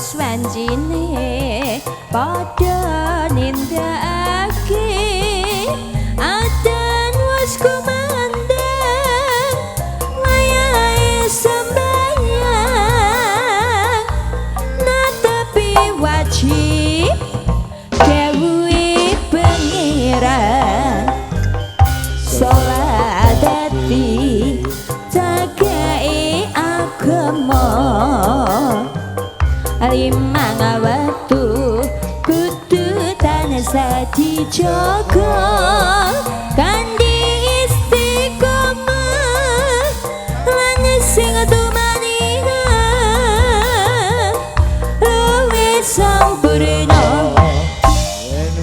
wis wanjine padha nindakake adan wis kumandang wayahe sembayang netepi wajib dawuhe pangeran salat dadi jagae agama limang wektu kudu tansah dijaga kanthi istiqomah lan sing tumanina luwih sampurna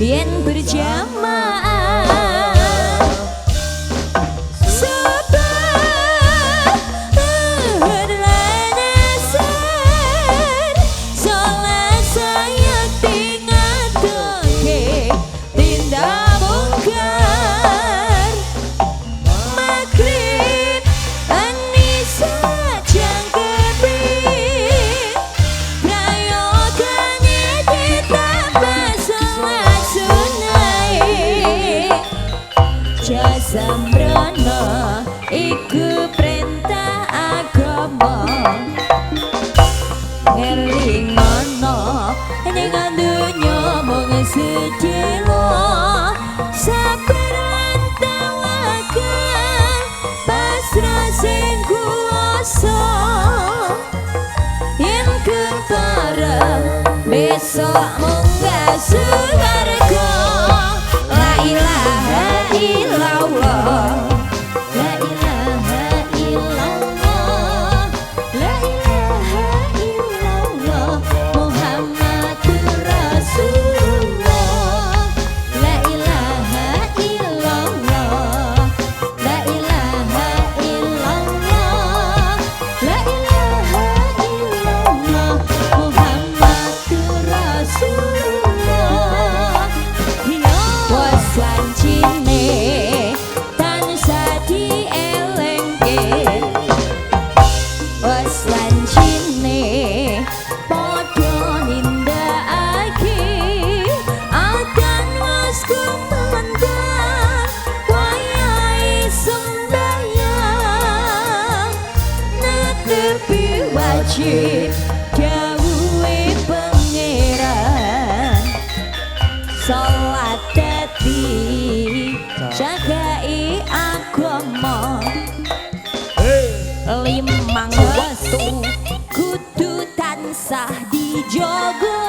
yen berjamaah sembrono iku perintah agama ngelingono ning donya mung sedelo sabar lan tawakal pasrah sing kuwasa yen kepareng besok munggah swarga la ilaha illallah la ilaha illallah la ilaha illallah Muhammadur Rasulullah la ilaha illallah la ilaha illallah la ilaha illallah Muhammadur Rasulullah was wancine tansah dielengke was wancine padha nindakake adan was kumandang wayahe sembayang netepi wajib dawuhe pangeran salat dadi jagai agama limang wektu kudu tansah dijaga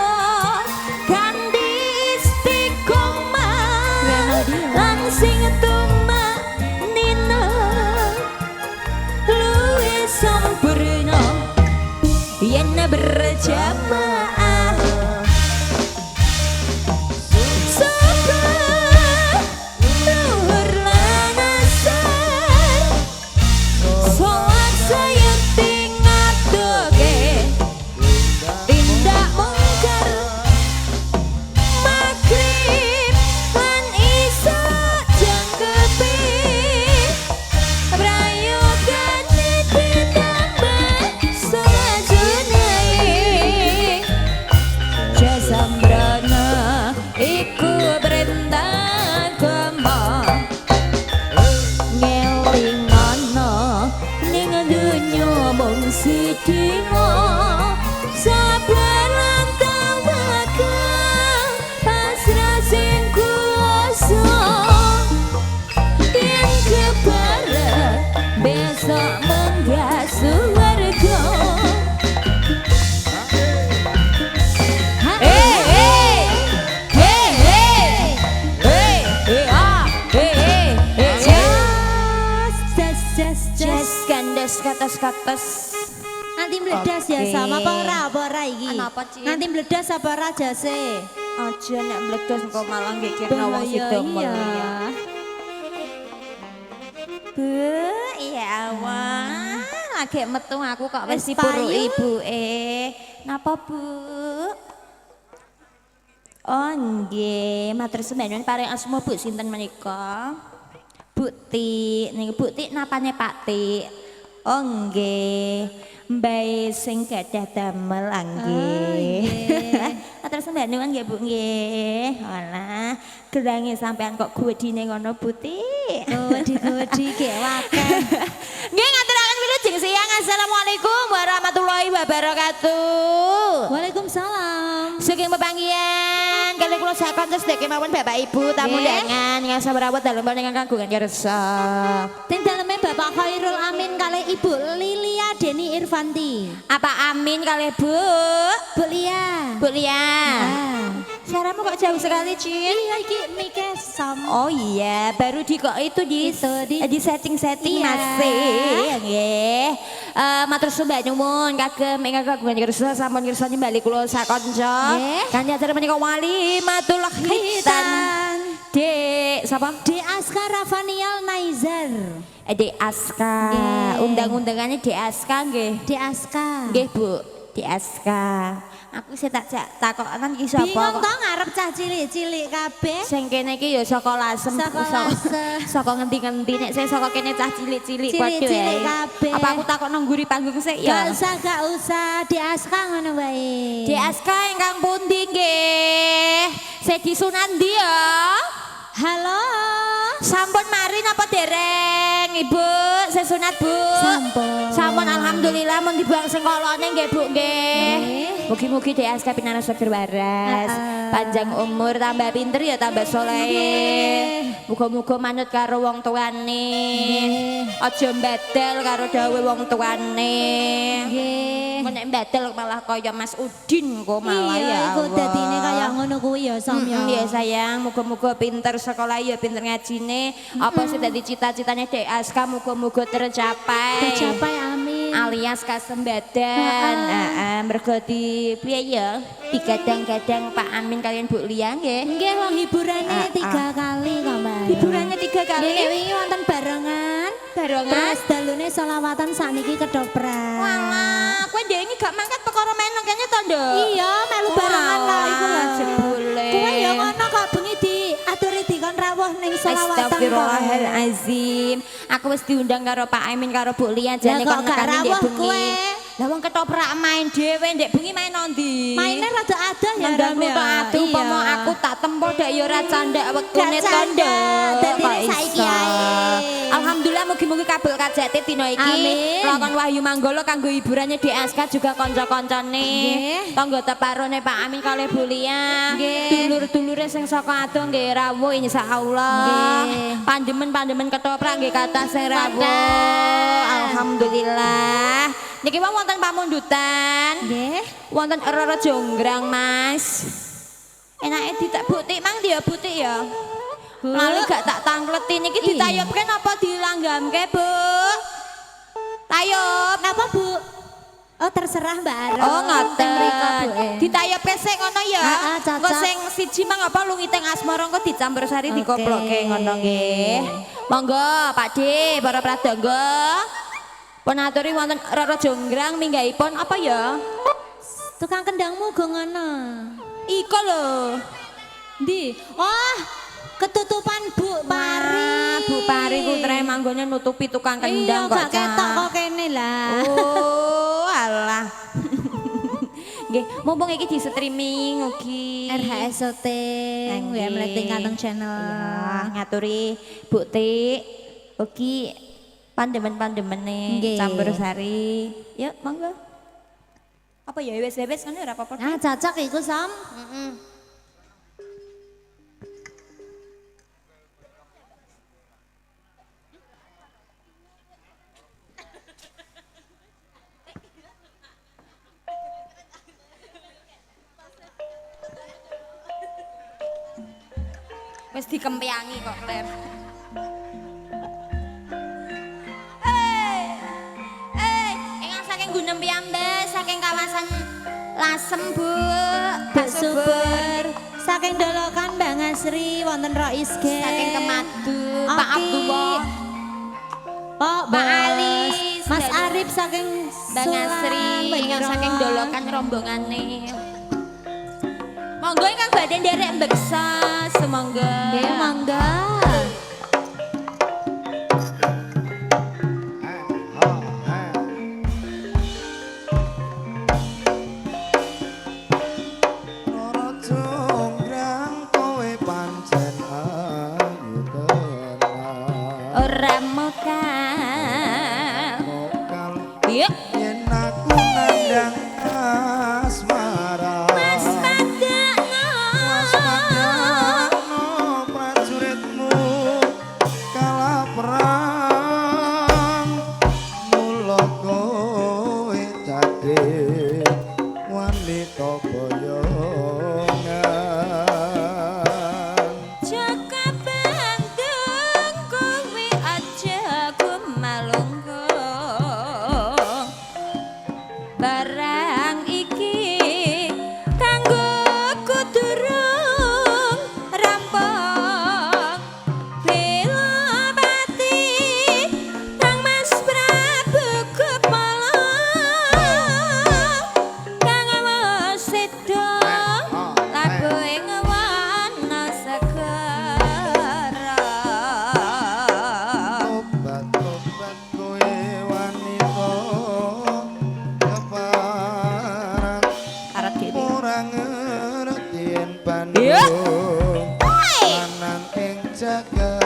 kanthi istiqomah lan sing tumanina luwih sampurna yen berjamaah sembrono iku perintah agama ngelingono ning donya mung sedina sabar lan tawakal pasrah sing kuwasa yen kepareng besok munggah swarga. Katas nanti meledas ya sama apa ora iki nanti meledas apa ora jase aja nek meledas engko malah ngekirna wong sida mulia Bu iya wah lagi metu aku kok wis dipuru ibuke napa Bu oh nggih matur suwun paring asma Bu sinten menika Bu Tik niku Bu Tik napane Pak Tik oh nggih Mbak sing gadah damel nggih. Terus Mbak nuwun nggih Bu nggih. Alah, gerange sampean kok godine ngono Butik. Godi-godi ge wakeh. Nggih ngaturaken wilujeng siang. Assalamualaikum warahmatullahi wabarakatuh. Waalaikumsalam. Sugeng pepanggihan kali kula sakon terus dek kemawon Bapak Ibu tamu undangan yang sabarawat dalem panjenengan kagungan kersa. Ting daleme Bapak Khairul Amin kali Ibu Lilia Deni Irfanti. Apa amin kali Bu? Bu Lia. Bu Lia. Suaramu kok jauh sekali, Cin? Iya iki mike sam. Oh iya, baru di kok itu di setting-setting masih. Nggih. Matur sumbah nyuwun kagem ingkang kagungan kersa sampun kersa nyembali kula sakonco. Kanthi acara menika walimatul khitan. Dek, sapa? Dek Aska Rafanial Naizar. Dek Aska. Undang-undangannya Dek Aska nggih. Dek Aska. Nggih, Bu. Dek Aska. Aku sih takokan iki sapa? Bingung to ngarep cah cilik-cilik kabeh. Sing kene iki ya saka Lasem. Saka ngendi-ngendi nek sing saka kene cah cilik-cilik padha Cilik kabeh. Apa aku takok nang ngguri panggung sik ya? Gak usah. Dek Aska ngono wae. Dek Aska ingkang pundi nggih? Sedi Sunandi ya. Halo. Sampun mari napa dereng Ibu? Sesunat Bu. Sampun alhamdulillah mun dibuang sengkolone nggih Bu nggih. Mugi-mugi Dek Aska pinaras seger waras. Panjang umur tambah pinter ya tambah saleh. Muga-muga manut karo wong tuane. Aja mbadal karo dawuh wong tuane. Nggih. Nek mbadal malah kaya Mas Udin kok malah ya. Iya, iku dadine kaya ngono kuwi ya Sam ya. Iya sayang, muga-muga pinter sekolah ya pinter ngajine. Apa sih dadi cita-citane Dek Aska muga-muga tercapai. Tercapai amin. Alias kasembadan. Mergo di piye ya? Digadang-gadang Pak Amin kalian Bu Lia nggih. Nggih wong hiburane 3 kali kok Mbak. Hiburannya 3 kali. Nggih wingi wonten barengan. Terus dalune selawatan sakniki ketoprak. Walah, kowe ndek iki gak mangkat perkara meneng kene to, Nduk? Iya, melu barengan lah iku lho. Jebule. Kowe ya ngono kok bengi diaturi dikon rawuh ning selawatan. Astagfirullahalazim. Aku wis diundang karo Pak Amin karo Bu Lia jane kon nekani ndek bengi. Lah wong ketoprak main dhewe ndek bengi main ndi? Maine rada adoh ya Nandangku Ram ya. tok atuh upama aku tak tempo dak ya ora candak wektune to, Nduk. Dadi saiki ae. Alhamdulillah mugi-mugi kabul kajate dina iki. Amin. Lakon Wahyu Manggala kanggo hiburannya Dek Aska juga kanca-kancane. Tangga teparone Pak Amin kalih Bu Lia. Dulur-dulure sing saka adoh nggih rawuh insyaallah. Pandemen-pandemen ketoprak nggih kathah sing rawuh. Alhamdulillah. Niki wonten pamundutan. Nggih. Wonten Roro Jonggrang, Mas. Enake ditak butik mang dia butik ya. Lali gak tak tangkleti niki ditayupke napa dilanggamke, Bu? Tayup. Napa, Bu? Oh, terserah Mbak Ara. Oh, ngoten. Ditayupke sik ngono ya. Cocok. Engko sing siji mang apa lungiting asmara engko dicampur sari dikoplokke ngono nggih. Monggo, Pakde, para pradangga. Penaturi wonten Roro Jonggrang minggahipun apa ya? Tukang kendangmu go ngono. Iko lho. Ndi? Oh, ketutupan Bu Pari. Bu Pari ku tre manggone nutupi tukang kendang kok. Iya, gak ketok kok kene lah. Oh, alah. Nggih, mumpung iki di streaming ugi RHS Shooting, ya meleting kantong channel. Iya, ngaturi Bu Tik ugi pandemen-pandemene campur sari. Yuk, monggo. Apa ya wes-wes ngono ora apa-apa. Nah, cocok iku Sam. Wis dikempiangi kok, Klem. Ingkang saking Gunem piyambak, saking kawasan Lasem, Bu. Subur. Saking Dolokan Mbak Ngasri wonten Rois Ge. Saking Kemadu, Pak Abdullah. Pak Ali, Mas Arif saking Mbak Ngasri, ingkang saking Dolokan rombongane. Monggo ingkang badhe nderek mbeksa, semonggo. Nggih, monggo. boyongan Jaka Bandung kowe aja gumalungkung barang iki kanggo kudurung rampung bela pati Kang Mas Prabu Kepala Kang Mas Sedo labu ing wana segara obat-obat kowe wanita keparat arat dhewe ora ngerti yen Iya. Bandung Hai. anang ing jagat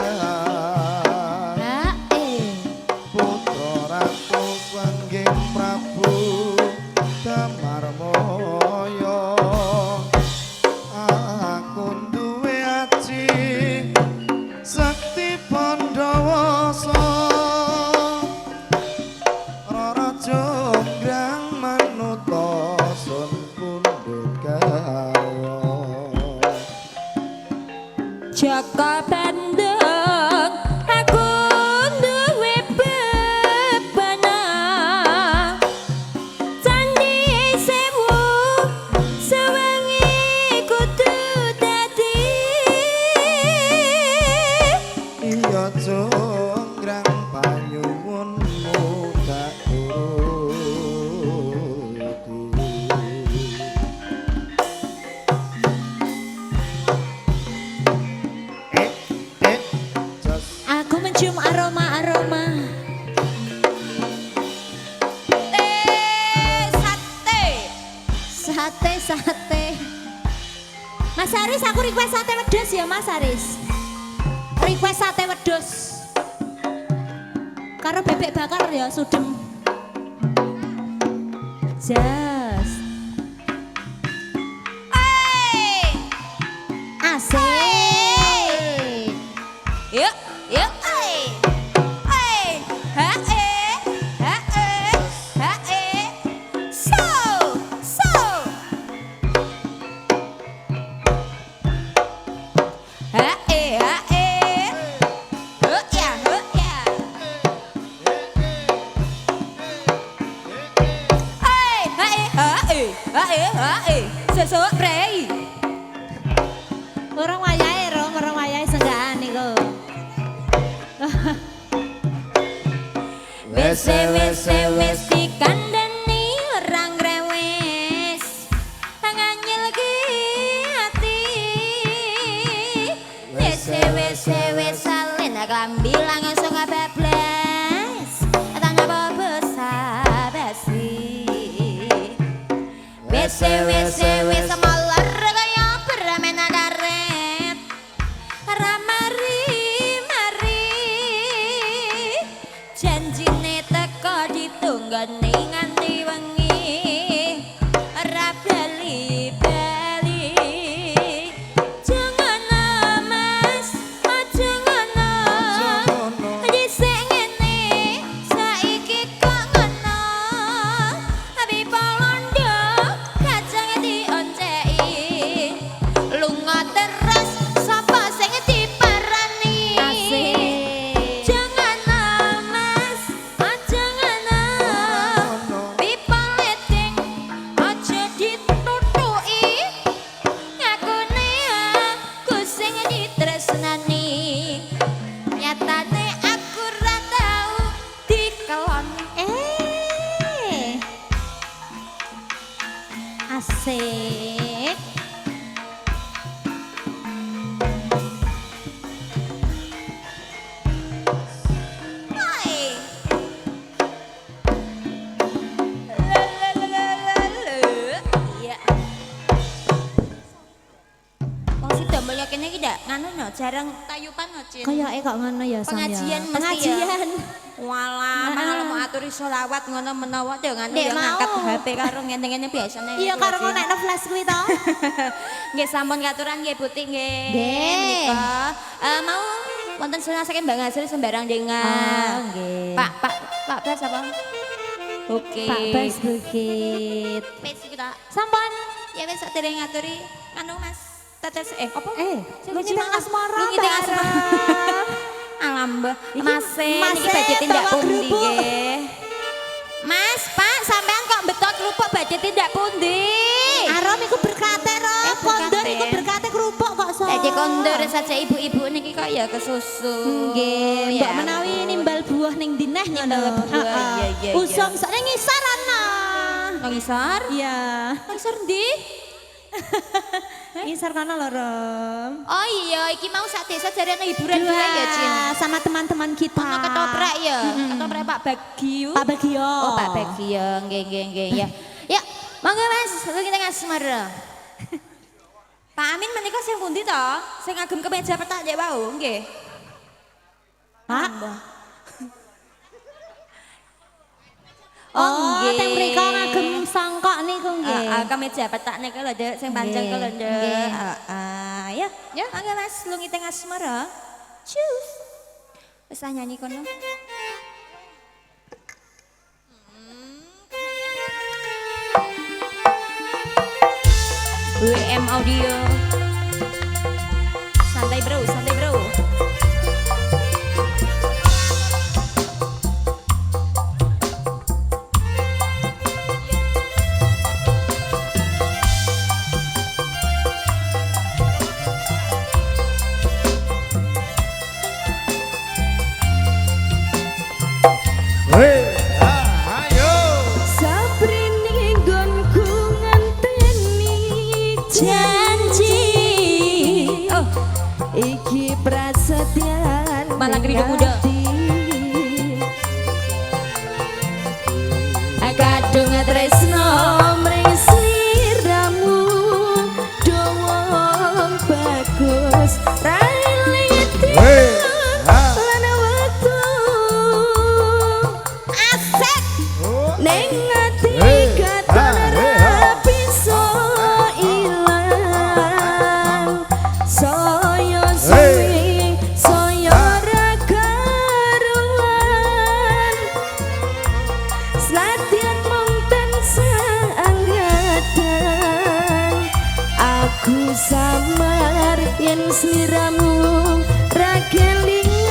putra ratu Pangging Prabu Damarmoyo aku duwe aji sakti Pandawasa Rara Jonggrang manuta sun pundhut garwa Jaka Bandung aku duwe bebenah Candi Sewu sewengi kudu dadi iya Jonggrang panyuwunmu tak turuti just Aku mencium aroma-aroma. sate Sate. Mas Aris, aku request sate wedhus ya Mas Aris. Request sate wedhus. Karo bebek bakar ya sudem. Jas. Asik. yuk yuk so Sesuk prei Orang wayahe senggaan niku. wes dikandani orang rewes nganyel ki ati wes salin klambi langsung bablas tanya apa basa-basi wes malar kaya beramen karet mari janjine teko ditunggoni nganti wengi ora bali jangan mas aja ngono dhisik ngene saiki kok ngono abi polondo kacang dionceki lunga terus sapa sing diparani Asik. jangan mas aja ngono people letting aja ditutuki ngakune aku sing ditresnani nyatane aku ora tau dikeloni Asik. Hai. Iya. Wong sida mulya kene iki ndak nganu no, jarang tayupan no, Cin. Kayake kok ngono ya Sam ya. Pengajian mesti ya. Pengajian. Walah, malah mau atur selawat ngono menawa yo nganu Ndek ya ngangkat mau. HP karo ngene-ngene biasane. Iya karo ngonekno flash kuwi to. Nggih sampun katuran nggih Butik nggih. Nggih. Menika mau wonten sunasake Mbak Ngasri sembarang dengan nggih. Pak Bas apa? Oke. Pak Bas Bukit. Pes kita. Sampun Ya wis sadere ngaturi anu Mas. Tetes apa? Lu nyiteng asmara. Lu nyiteng asmara. Alambah. Mas niki badhe tindak tawa pundi kerupuk. nggih? Mas, Pak, sampean kok betot kerupuk badhe tindak pundi? Arom iku berkate ro. Kondor berkate. iku berkate kerupuk kok so. Dadi kondor saja ibu-ibu niki kok ya kesusu. Nggih, mbok Ya menawi ampun. nimbal buah ning dineh ngono. Nimbal buah, iya, iya, iya. Usum sak ning ngisor ana. Nang ngisor? Iya. Nang ngisor ndi? Ngisor kana lho, Rom. Oh iya, iki mau sak desa jarene hiburan juga ya, Cin. Sama teman-teman kita. Ono ketoprak ya, ketoprak Pak Bagio. Pak Bagio. Oh, Pak Bagio, nggih ya. Ya, monggo Mas, lu kita ngasmara. Pak Amin menika sing pundi to? Sing ngagem kemeja petak nggih wau, nggih. Pak. Oh, Oh, teng mriko ngagem sangkok niku nggih. kemeja petak niku lho, Dek, sing panjang ku lho, Dek. Nggih. Ya, monggo Mas, lu kita ngasmara. Cus. Wis lah nyanyi kono. WM Audio. Santai bro, santai bro. Hei, ayo. Sabrine nggonku ngenteni janji. Oh, Iki prasetyan Malang Rindu Muda. Kadung tresno mring sliramu Dowong bagus Railiti Hei, Lana waktu Asik Oh, Neng ati Hei, katon hei, rapi so ilang Soyo suwi Soyo rakaruan Selatian mong tansah anggatan Aku samar yen sliramu ragelingan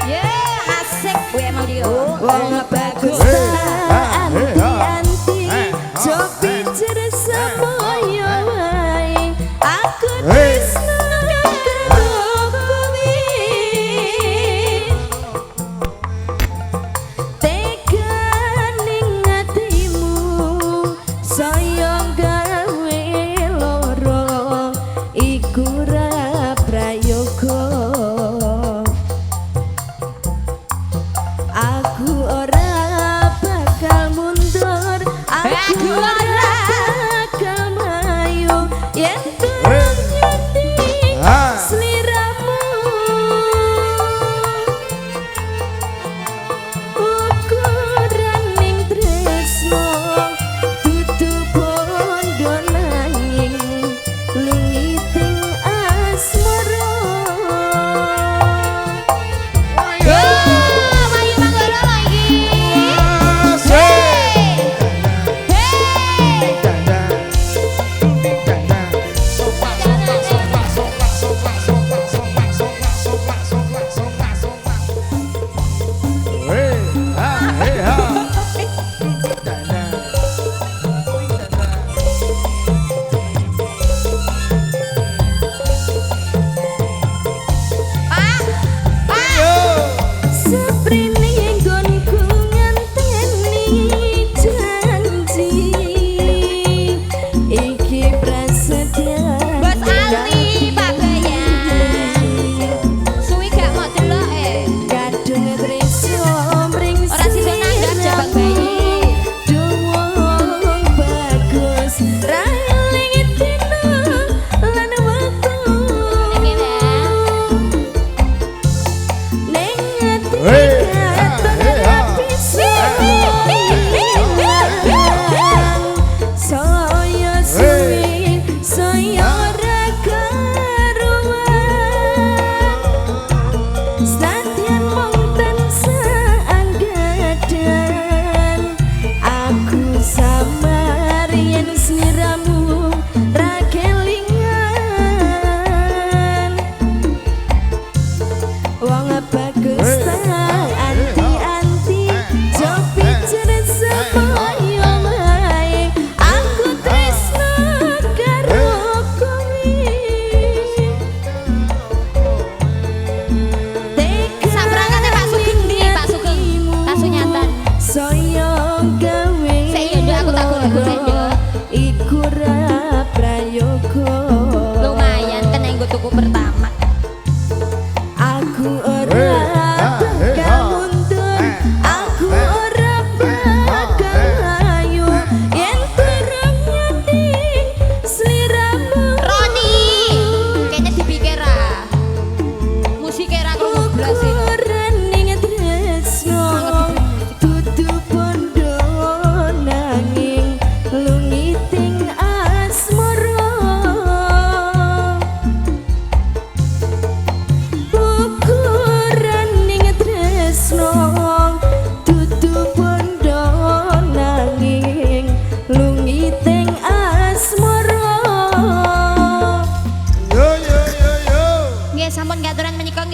yeah, asik WM Audio. Wong bagus Hey, tak hey, anti-anti hey, Jo pijer semoyo wae Aku Hey. tresno karo kuwi Tekan ning atimu Saya gawe loro Iku ra prayoga Aku ora bakal mundur Aku ora bakal mayu Yen turun nyati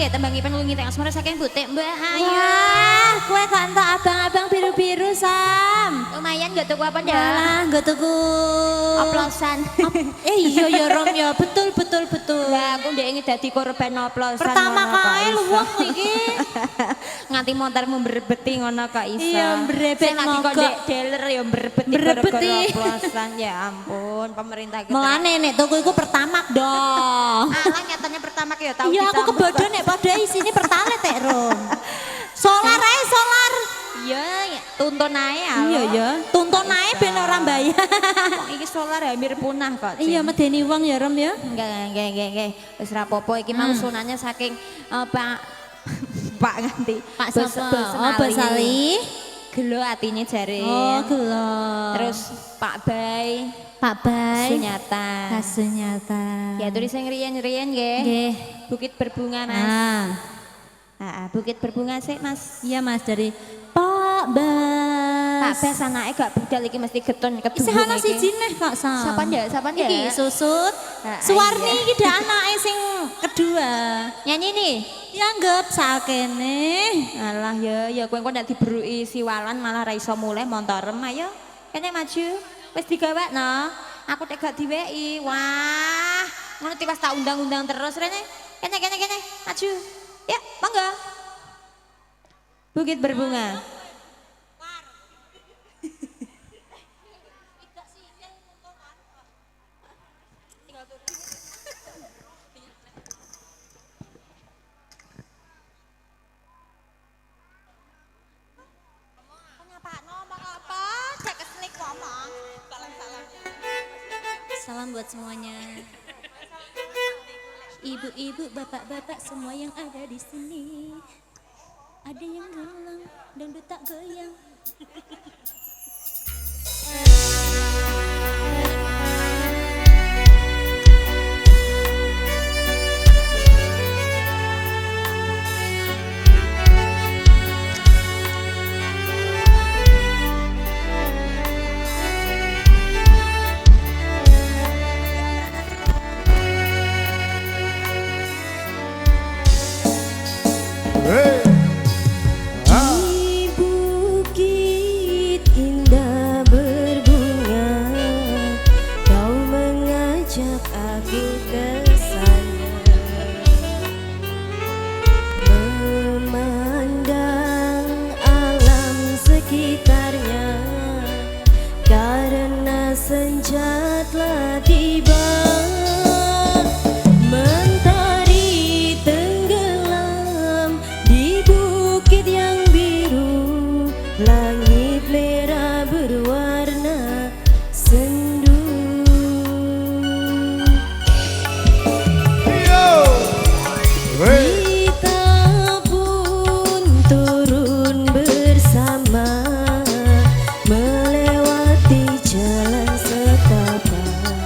nggih tembangi penulungi teng asmara saking butik Mbak Ayu. Wah, kue gak entuk abang-abang biru-biru Sam. Lumayan gak tuku apa ndak? Yalah, gak tuku Oplosan. Iya ya Rom ya, betul betul betul. Lah aku ndek ingin dadi korban oplosan. Pertama ngono kok kali iso. luwung iki. Nganti montarmu mbrebeti ngono kok iso. Iya, mbrebet Sing lagi kok mogok. ndek dealer ya mbrebeti Mbrebeti. gara-gara oplosan. Ya ampun, pemerintah kita. Melane nek tuku iku pertamak dong. Alah nyatanya pertama ya tahu Iya aku kebodoh nek pada isine pertalet tek Rom. Solar ae solar. Iya, ya, tuntun ae alo. Iya ya, tuntun ae ben ora bayar. Kok iki solar hampir punah kok. Cin. Iya medeni wong ya Rom ya. Enggak. Wis rapopo iki mau sunannya saking Pak Pak nganti. Pak sapa? Oh, Basali. Gelo atine jare. Oh, gelo. Terus Pak Bay, Pak Bay. Sunyata. Kasunyata. Ya tulis yang riyen-riyen nggih. Nggih. Bukit Berbunga, Mas. Ah. Bukit Berbunga sih, Mas. Iya Mas dari Pak Bas. Pak Bas anake gak budal iki mesti getun Isih kedunung ana iki. siji neh Kak Sam. Siapa ndak? Iki Susut. Ah, Suwarni iya. iki dak anake sing kedua. Nyanyi nih. Dianggap sakene. Alah ya kowe kok ndak dibruki siwalan malah ra iso mulih montorem ayo. Kene maju. Wis digawakno. Aku tek gak diweki. Wah, ngono tiwas tak undang-undang terus rene. Kene. Maju. Ya, monggo. Bukit Berbunga. Salam buat semuanya. Ibu-ibu, bapak-bapak semua yang ada di sini. Ada yang galang dan tak goyang. Hey. Ah. Di bukit indah berbunga, kau mengajak aku ke sana, memandang alam sekitarnya, karena senja telah tiba. Mentari tenggelam di bukit yang biru, langit merah berwarna sendu. Yo. Hey. Kita pun turun bersama, melewati jalan setapak.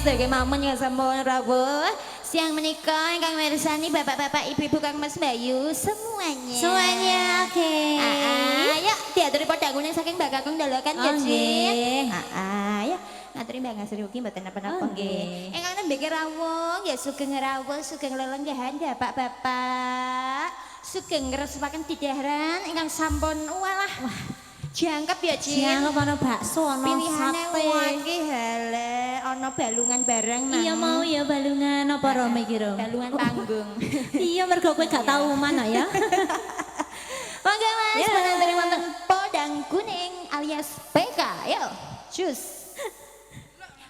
sedaya momen ya sampun rawuh. Siang menikah ingkang mirsani bapak-bapak ibu-ibu Kang Mas Bayu semuanya. Semuanya oke. Ayo diaturi padangune saking Mbak Kakung dalakan ya, Cik. Ayo ngaturi Mbak Ngasri ugi mboten napa-napa nggih. Ingkang nembe rawuh ya sugeng rawuh sugeng lelenggahan bapak-bapak. Sugeng ngresepaken didahran ingkang sampun walah. Wah, jangkep ya, Cik. Jangkep ana bakso, ana Pilihane sate. wake hele, ana balungan bareng mang. Iya mau ya balungan apa Rome iki, Rom? Balungan panggung. Iya mergo kowe gak tau mana ya. Monggo Mas, Ya. penantri wonten Podang Kuning alias PK. Yo, cus.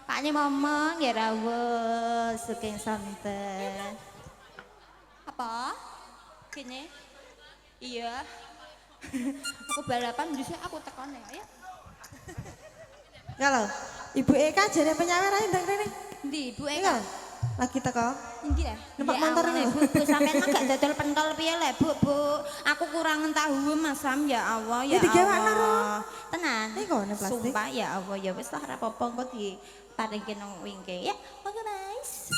Pakne momong ya rawuh, sugeng santen. Apa? Kene? Iya. Aku balapan dhisik aku tekone ya. Ya lho, Ibu Eka jare penyawer ae ndang rene. Ndi Bu Iya. Eka? Lagi teko. Endi ya? Numpak Ya motor ampun, lho. Bu, sampean mah gak dodol pentol piye le, Bu, Bu. Aku kurang tahu Mas Sam ya Allah ya Ya digawakno, Allah. Tenan. Iki kone plastik. Sumpah ya Allah ya wis lah ora apa-apa engko diparingke nang wingke. Ya, monggo Mas.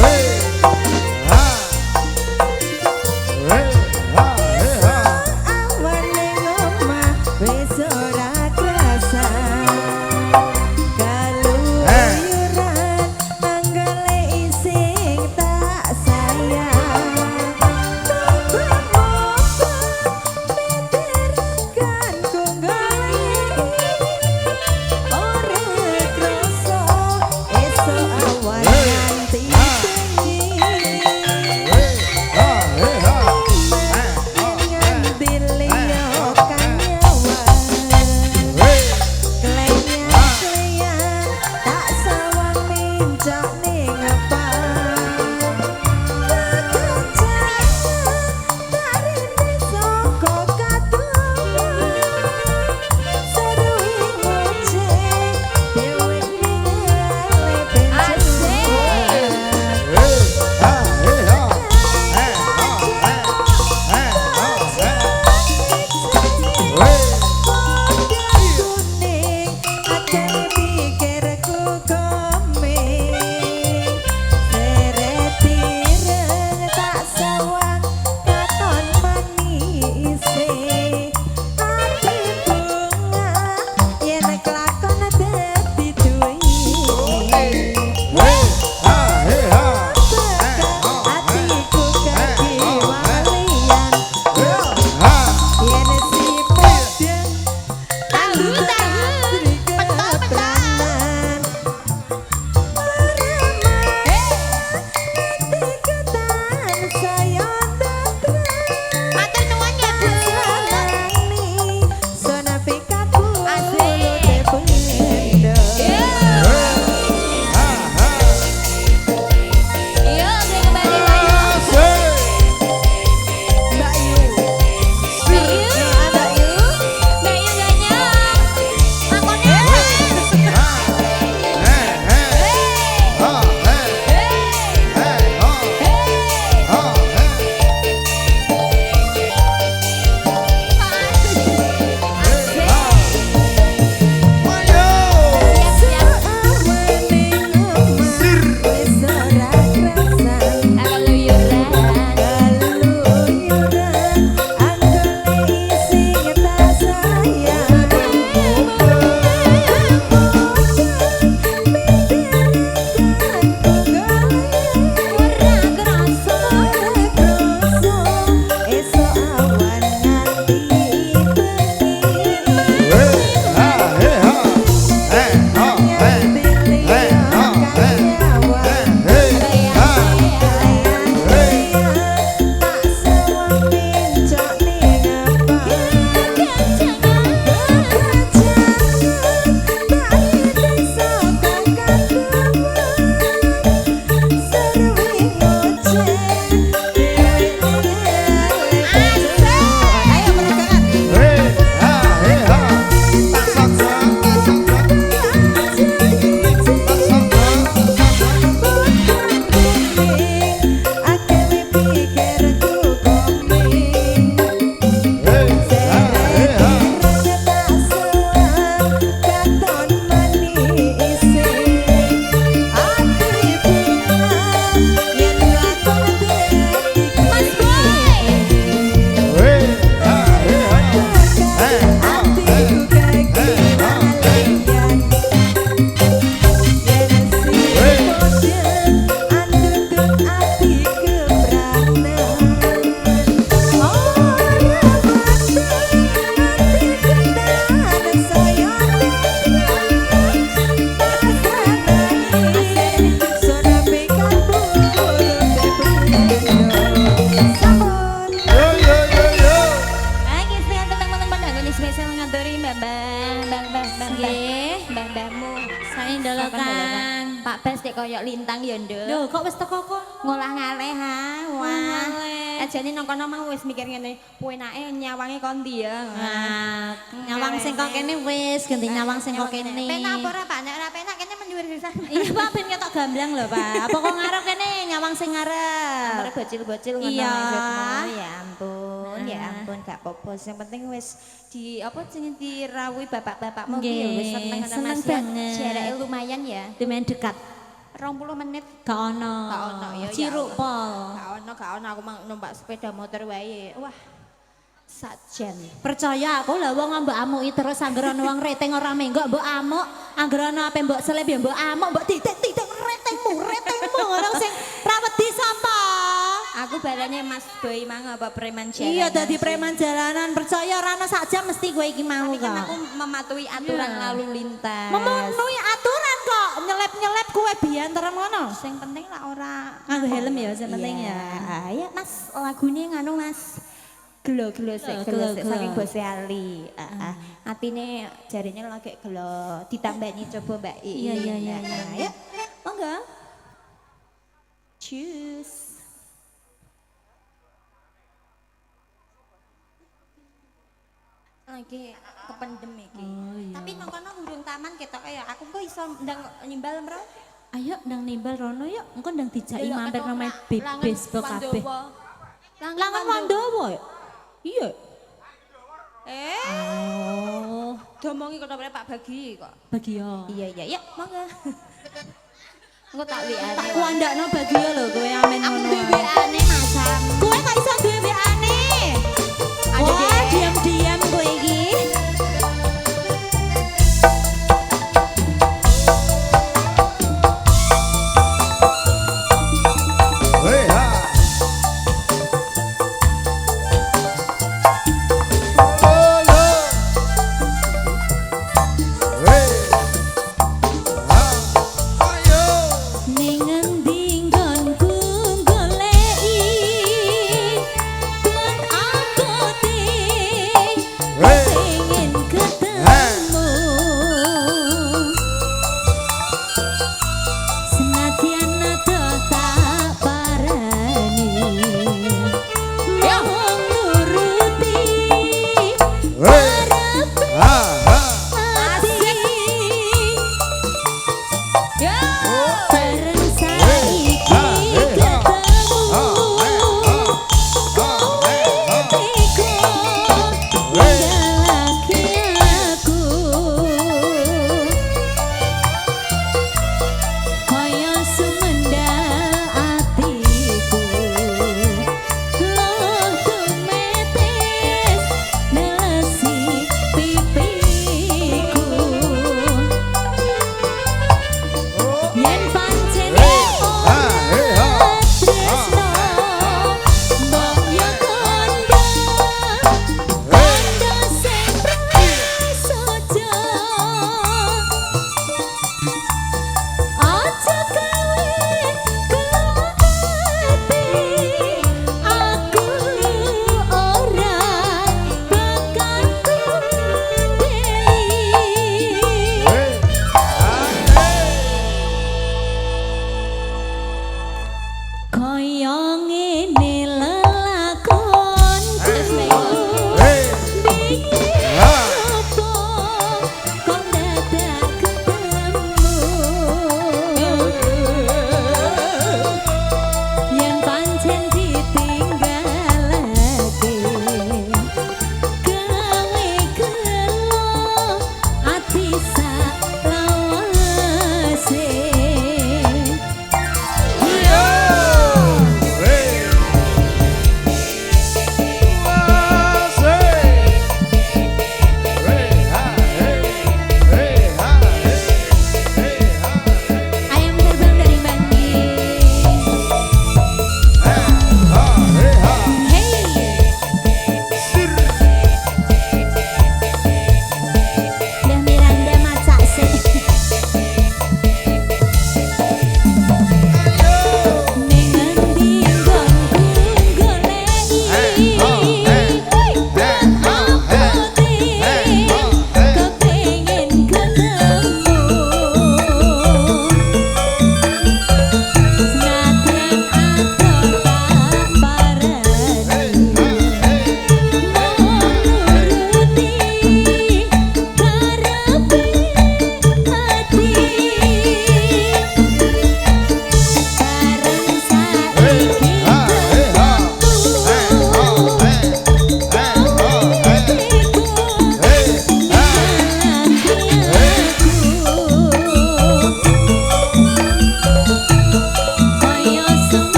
Hey, ha. Hey, ha, hey, ha. cek koyo lintang ya, Nduk. Lho, kok wis teko kok? Ngolah ngaleh ha. Wah. ngaleh. Ajane nang kono mang wis mikir ngene, penake nyawange kon ndi ya. Nah, nyawang sing kok kene wis ganti nyawang sing kok kene. Penak apa ora, Pak? Nek ora penak kene menyuwir pisan. Iya, Pak, ben ketok gamblang lho, Pak. Apa kok ngarep kene nyawang sing ngarep? Amare bocil-bocil ngono Iya. ya ampun, ya ampun gak apa-apa. Sing penting wis di apa sing dirawuhi bapak-bapakmu ki ya wis seneng ana seneng Mas ya. banget. Jarake lumayan ya. Lumayan dekat. 20 menit. Gak ono. Gak ono, ya, Ciruk ya. pol. Gak ono aku mang numpak sepeda motor wae. Wah. Sajen. Percaya aku lah wong mbok amuki terus angger ana wong rating ora menggok mbok amuk, angger ana ape mbok seleb ya mbok amuk, mbok titik-titik ratingmu ngono sing ra wedi sapa. Aku balane Mas Boy mang apa preman jalanan. Iya dadi preman jalanan, percaya ora ana sak jam mesti kowe iki mau Tapi kan kok. aku mematuhi aturan Iya. lalu lintas. Memenuhi aturan kok, nyelep-nyelep kowe biantar ngono. Sing penting lah ora Nganggo helm ya sing penting ya. Ya Mas, lagune nganu Mas. Gelo-gelo sik, gelo sik Gelo-gelo. saking bose Ali. Heeh. Atine jarine lagi gelo, ditambani coba Mbak I. Iya. Ya. Monggo. Cheers. Lagi kependem iki. Oh, iya. Tapi nang kono urung taman ketok ya. Aku kok iso ndang nimbal mro. Ayo ndang nimbal rono yuk, engko ndang dijaki Delok mampir nang ketoprak, langen baseball kabeh. Wandowo. Langan Wandowo. Iya. Oh, Domongi ketoprak Pak Bagi kok. Bagio. Iya, monggo. Engko tak WA-ne. Tak kuandakno Bagio lho kowe amen Aku ngono. duwe WA-ne Masam. Kowe kok iso duwe WA-ne? Ada Wah, deh. diam-diam kowe iki. Hey, ha. Oh, no. Hey. Ha. Ayo. Ning endi nggonku goleki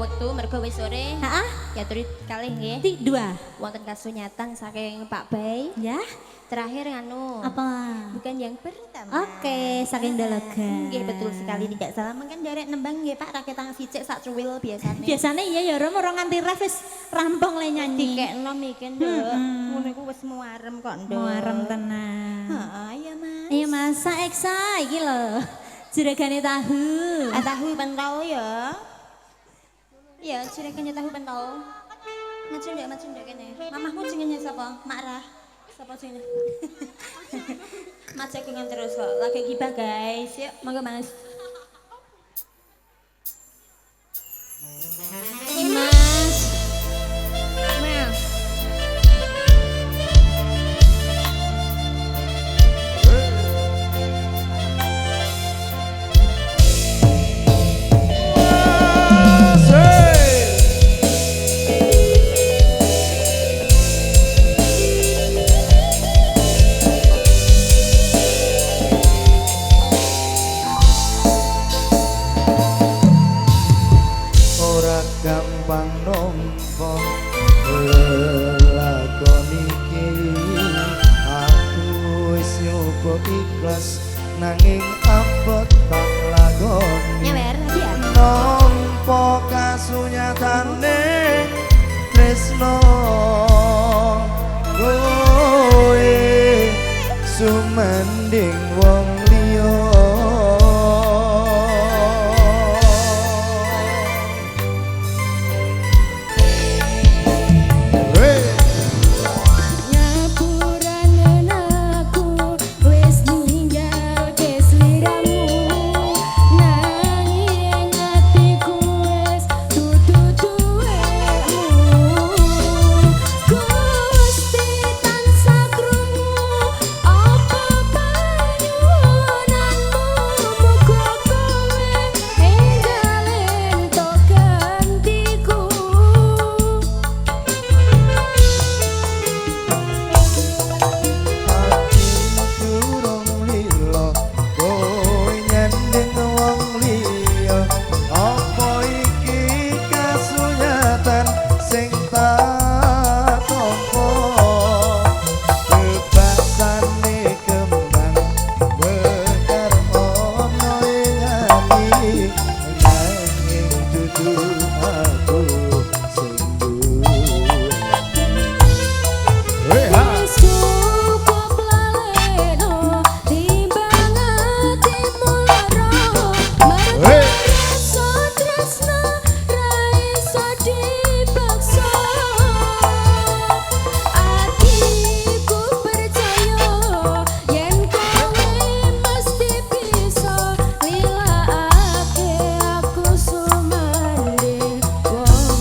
wektu mergo wis sore. Heeh. Yaturi kalih nggih. Dua. Wonten kasunyatan saking Pak Bay. Ya. Terakhir nganu. Apa? Bukan yang pertama. Oke, saking Dalagan. Nggih betul sekali tidak salah. Mungkin derek nembang nggih Pak raketang sicik sak cuwil biasane. Biasanya iya ya Rom orang nganti ref wis rampung le nyanyi. Dikekno miken Nduk. Ngono iku wis muarem kok Nduk. Muarem tenan. Heeh, iya Mas. Iya Mas, Eksa iki lho. Juragane tahu. Tahu pentol ya. Iya, juragane tahu pentol. Maju ndak kene. Mamahmu jenenge sapa? Mak Rah. Sapa jenenge? Mas aku terus kok. Lagi gibah guys. Yuk, monggo Mas. Mas. Mas. Ora gampang nampa lakon iki, aku wis nyoba ikhlas nanging abot tak lakoni. Nyewer lagi ya. Nampa kasunyatane tresno kowe sumending wong liya. Ngapuranen aku wis ninggal ke sliramu, nanging atiku wis dudu duwemu. Gusti tansah krungu apa panyuwunanmu, muga kowe enggal entuk gantiku. Aku durung lila, kowe nyanding wong liya. Apa iki kasunyatan sing tak tampa? Bebasane kembang mekar ono ing ati, nanging dudu aku sing duwe. Wis cukup laleno timbang atimu lara, mergo rasa tresno ra iso dipaksa. Atiku percaya yen kowe mesti bisa lilakake aku sumanding wong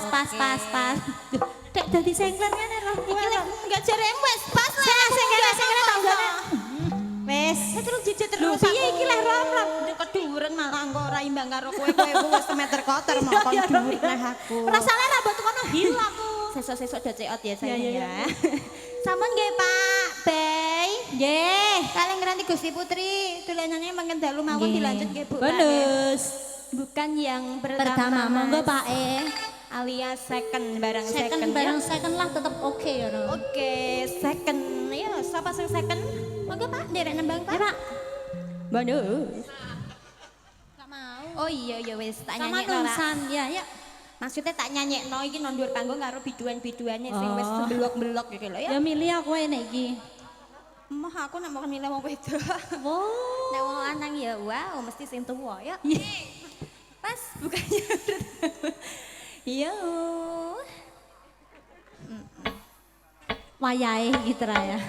pas. Duh, Dek dadi sengklan ngene lho. Iki lek enggak jare wis pas lah. Sing kene tanggane. Wis. Terus jujur Lho terus piye iki lek rom-rom keduren malah engko ora imbang karo kowe wis semeter kotor mau kon dhuwur neh aku. Rasane rambut kono hilang. Sesuk-sesuk do ceot ya sayang ya. Sampun nggih Pak Bey. Nggih. Kaleng ngeranti Gusti Putri, dolanane mangken dalu mawon dilanjut nggih Bu. Bonus. Bukan yang Pertama monggo Pak alias second barang second. Second barang second lah tetep oke ya no. Oke, second. Ya, siapa sing second? Monggo Pak, nderek nembang Pak. Ya Pak. Bonus. Gak mau. Oh iya ya wis tak Sama nyanyi ora. nunsan ya ya. Maksudnya tak nyanyekno iki nang dhuwur panggung karo biduan-biduane sing wis belok-belok iki lho ya. Ya milih aku nek iki. Mah aku nek mau milih wong wedok. Wow. Nek wong lanang ya wow mesti sing tuwa ya. Pas bukannya. Yo. Wayahe iki ya.